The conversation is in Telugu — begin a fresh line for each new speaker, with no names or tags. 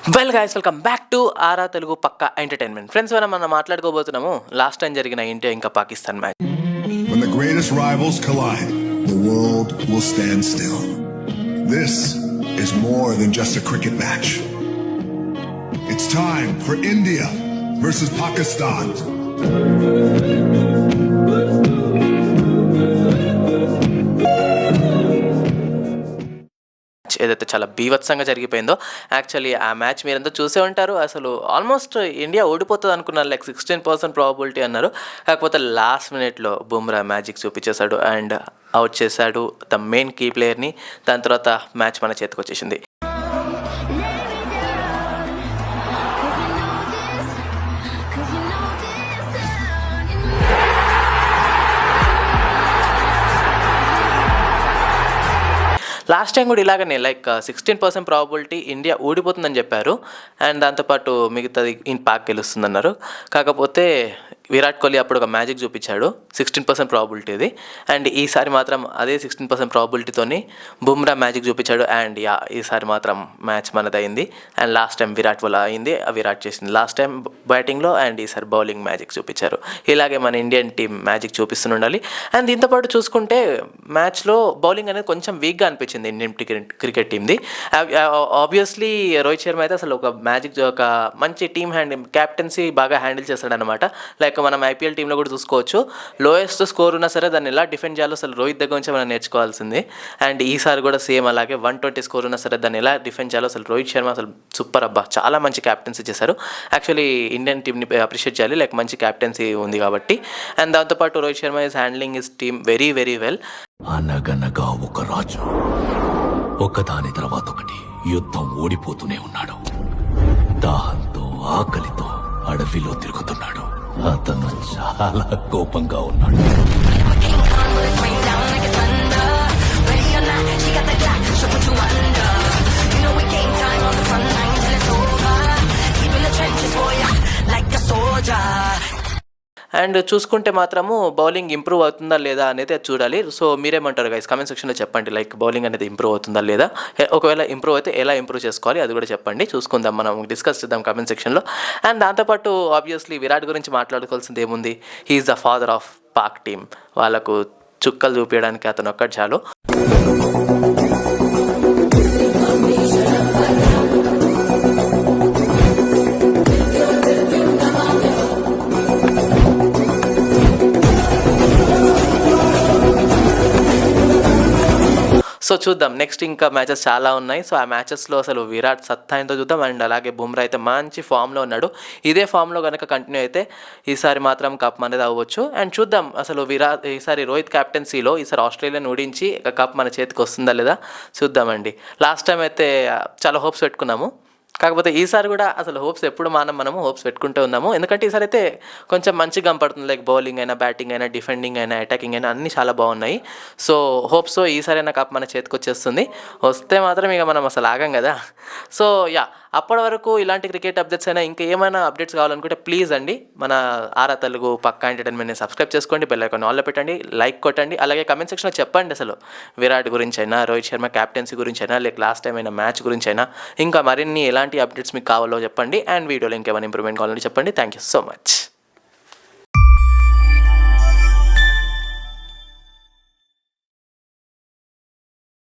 Well guys, welcome back to Aara Telugu పక్కా ఎంటర్టైన్మెంట్. ఫ్రెండ్స్, మనం మాట్లాడుకోబోతున్నాము లాస్ట్ టైం జరిగిన ఇండియా ఇంకా Pakistan match.
When the greatest rivals collide, the world will stand still. This is more than just a cricket match. It's time for India versus Pakistan.
ఏదైతే చాలా బీభత్సంగా జరిగిపోయిందో, యాక్చువల్లీ ఆ మ్యాచ్ మీరంతా చూసే ఉంటారు. అసలు ఆల్మోస్ట్ ఇండియా ఓడిపోతుంది అనుకున్నారు, లైక్ 16% ప్రాబబిలిటీ అన్నారు. కాకపోతే లాస్ట్ మినిట్లో బుమ్రా మ్యాజిక్ చూపించేశాడు అండ్ అవుట్ చేశాడు ద మెయిన్ కీ ప్లేయర్ని. దాని తర్వాత మ్యాచ్ మన చేతికి వచ్చేసింది. లాస్ట్ టైం కూడా ఇలాగనే లైక్ 16% ప్రాబబిలిటీ ఇండియా ఓడిపోతుందని చెప్పారు అండ్ దాంతోపాటు మిగతాది పాక్ గెలుస్తుందన్నారు. కాకపోతే విరాట్ కోహ్లీ అప్పుడు ఒక మ్యాజిక్ చూపించాడు, 16% ప్రాబబిలిటీది. అండ్ ఈసారి మాత్రం అదే 16% ప్రాబబిలిటీతోని బుమ్రా మ్యాజిక్ చూపించాడు అండ్ ఈసారి మాత్రం మ్యాచ్ మనదయింది. అండ్ లాస్ట్ టైం విరాట్ వల్ల అయింది, విరాట్ చేసింది లాస్ట్ టైం బ్యాటింగ్లో అండ్ ఈసారి బౌలింగ్ మ్యాజిక్ చూపించారు. ఇలాగే మన ఇండియన్ టీం మ్యాజిక్ చూపిస్తూనే ఉండాలి. అండ్ దీంతోపాటు చూసుకుంటే మ్యాచ్లో బౌలింగ్ అనేది కొంచెం వీక్గా అనిపించింది ఇండియన్ క్రికెట్ టీమ్ది. ఆబ్వియస్లీ రోహిత్ శర్మ అయితే అసలు ఒక మ్యాజిక్, ఒక మంచి టీమ్ క్యాప్టెన్సీ బాగా హ్యాండిల్ చేస్తాడనమాట. లైక్ మనం ఐపీఎల్ టీంలో కూడా చూసుకోవచ్చు, లోయెస్ట్ స్కోర్ ఉన్నా సరే దాన్ని ఎలా డిఫెండ్ చేయాలో అసలు రోహిత్ దగ్గర నుంచి మనం నేర్చుకోవాల్సింది. అండ్ ఈసారి కూడా సేమ్ అలాగే 120 స్కోర్ ఉన్నా సరే దాన్ని ఎలా డిఫెండ్ చేయాలో అసలు రోహిత్ శర్మ అసలు సూపర్ అబ్బా, చాలా మంచి క్యాప్టెన్సీ చేశారు. యాక్చువల్లీ ఇండియన్ టీమ్ని అప్రిషియేట్ చేయాలి, లైక్ మంచి క్యాప్టెన్సీ ఉంది కాబట్టి. అండ్ దాంతోపాటు Rohit Sharma is handling his team very very well.
అనగనగా ఒక రాజు ఒకదాని తర్వాత ఒకటి యుద్ధం ఓడిపోతూనే ఉన్నాడు. దాహంతో ఆకలితో అడవిలో తిరుగుతున్నాడు. అతను చాలా కోపంగా ఉన్నాడు.
అండ్ చూసుకుంటే మాత్రము బౌలింగ్ ఇంప్రూవ్ అవుతుందా లేదా అనేది అది చూడాలి. సో మీరేమంటారు గైస్, కామెంట్ సెక్షన్లో చెప్పండి. లైక్ బౌలింగ్ అనేది ఇంప్రూవ్ అవుతుందా లేదా, ఒకవేళ ఇంప్రూవ్ అయితే ఎలా ఇంప్రూవ్ చేసుకోవాలి అది కూడా చెప్పండి, చూసుకుందాం, మనం డిస్కస్ చేద్దాం కామెంట్ సెక్షన్లో. అండ్ దాంతోపాటు ఆబ్వియస్లీ విరాట్ గురించి మాట్లాడుకోవాల్సింది ఏముంది, he's the father of Pak team. వాళ్ళకు చుక్కలు చూపించడానికి అతను ఒక్కటి చాలు. సో చూద్దాం, నెక్స్ట్ ఇంకా మ్యాచెస్ చాలా ఉన్నాయి. సో ఆ మ్యాచెస్లో అసలు విరాట్ సత్తా ఎంతో చూద్దాం. అండ్ అలాగే బుమ్రా అయితే మంచి ఫామ్లో ఉన్నాడు. ఇదే ఫామ్లో కనుక కంటిన్యూ అయితే ఈసారి మాత్రం కప్ అనేది అవ్వచ్చు. అండ్ చూద్దాం అసలు ఈసారి రోహిత్ క్యాప్టెన్సీలో ఈసారి ఆస్ట్రేలియాని ఓడించి కప్ మన చేతికి వస్తుందా లేదా చూద్దామండి. లాస్ట్ టైం అయితే చాలా హోప్స్ పెట్టుకున్నాము, కాకపోతే ఈసారి కూడా అసలు హోప్స్ ఎప్పుడు మనము హోప్స్ పెట్టుకుంటూ ఉన్నాము. ఎందుకంటే ఈసారి అయితే కొంచెం మంచిగా కనపడుతుంది, లైక్ బౌలింగ్ అయినా బ్యాటింగ్ అయినా డిఫెండింగ్ అయినా అటాకింగ్ అయినా అన్నీ చాలా బాగున్నాయి. సో హోప్స్ ఈసారైనా కప్ మన చేతికి వచ్చేస్తుంది. వస్తే మాత్రం ఇక మనం అసలు ఆగం కదా. సో అప్పటి వరకు ఇలాంటి క్రికెట్ అప్డేట్స్ అయినా ఇంకా ఏమైనా అప్డేట్స్ కావాలనుకుంటే ప్లీజ్ అండి మన ఆరా తెలుగు పక్కా ఎంటర్టైన్మెంట్ని సబ్స్క్రైబ్ చేసుకోండి, బెల్ ఐకాన్ ఆన్లో పెట్టండి, లైక్ కొట్టండి. అలాగే కమెంట్ సెక్షన్లో చెప్పండి అసలు విరాట్ గురించి అయినా, రోహిత్ శర్మ క్యాప్టెన్సీ గురించి అయినా, లేక లాస్ట్ టైం అయినా మ్యాచ్ గురించి అయినా, ఇంకా మరిన్ని ఎలాంటి అప్డేట్స్ మీకు కావాలో చెప్పండి. అండ్ వీడియోలో ఇంకేమైనా ఇంప్రూవ్మెంట్ కావాలని చెప్పండి. Thank you so much.